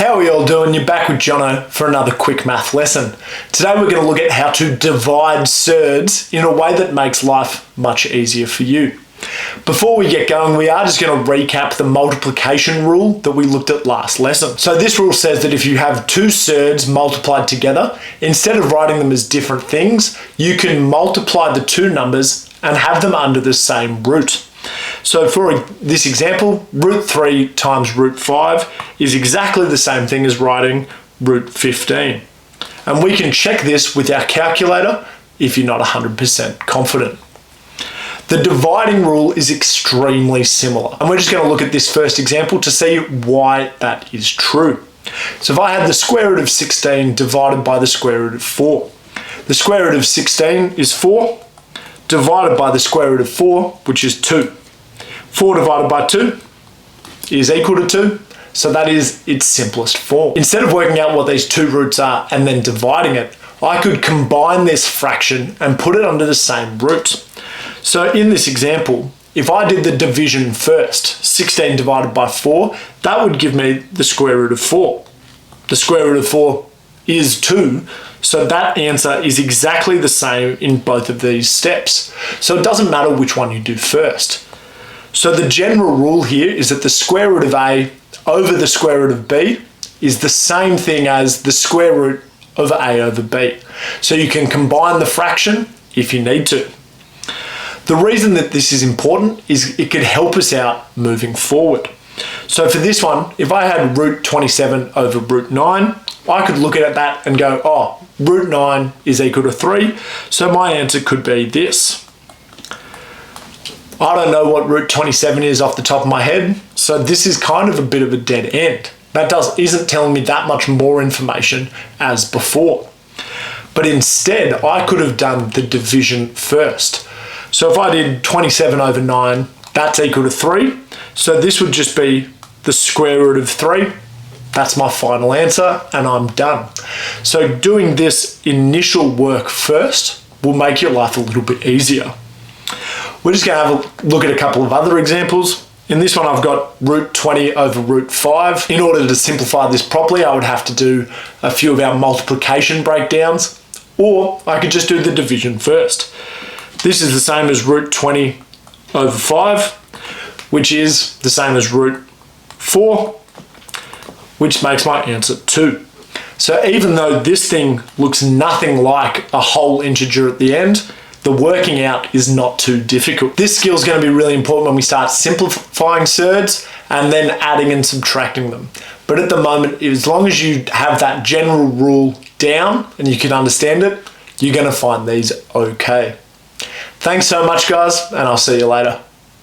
How are you all doing? You're back with Jono for another quick math lesson. Today we're going to look at how to divide surds in a way that makes life much easier for you. Before we get going, we are just going to recap the multiplication rule that we looked at last lesson. So this rule says that if you have two surds multiplied together, instead of writing them as different things, you can multiply the two numbers and have them under the same root. So for this example, root 3 times root 5 is exactly the same thing as writing root 15. And we can check this with our calculator if you're not 100% confident. The dividing rule is extremely similar. And we're just going to look at this first example to see why that is true. So if I had the square root of 16 divided by the square root of 4, the square root of 16 is 4, divided by the square root of 4, which is 2. 4 divided by 2 is equal to 2, so that is its simplest form. Instead of working out what these two roots are and then dividing it, I could combine this fraction and put it under the same root. So in this example, if I did the division first, 16 divided by 4, that would give me the square root of 4. The square root of 4 is 2, so that answer is exactly the same in both of these steps. So it doesn't matter which one you do first. So the general rule here is that the square root of a over the square root of b is the same thing as the square root of a over b. So you can combine the fraction if you need to. The reason that this is important is it can help us out moving forward. So for this one, if I had root 27 over root 9, I could look at that and go, oh, root 9 is equal to 3, so my answer could be this. I don't know what root 27 is off the top of my head, so this is kind of a bit of a dead end. That isn't telling me that much more information as before. But instead, I could have done the division first. So if I did 27 over 9, that's equal to 3. So this would just be the square root of 3. That's my final answer, and I'm done. So doing this initial work first will make your life a little bit easier. We're just going to have a look at a couple of other examples. In this one, I've got root 20 over root 5. In order to simplify this properly, I would have to do a few of our multiplication breakdowns, or I could just do the division first. This is the same as root 20 over 5, which is the same as root 4, which makes my answer 2. So even though this thing looks nothing like a whole integer at the end, the working out is not too difficult. This skill is going to be really important when we start simplifying surds and then adding and subtracting them. But at the moment, as long as you have that general rule down and you can understand it, you're going to find these okay. Thanks so much, guys, and I'll see you later.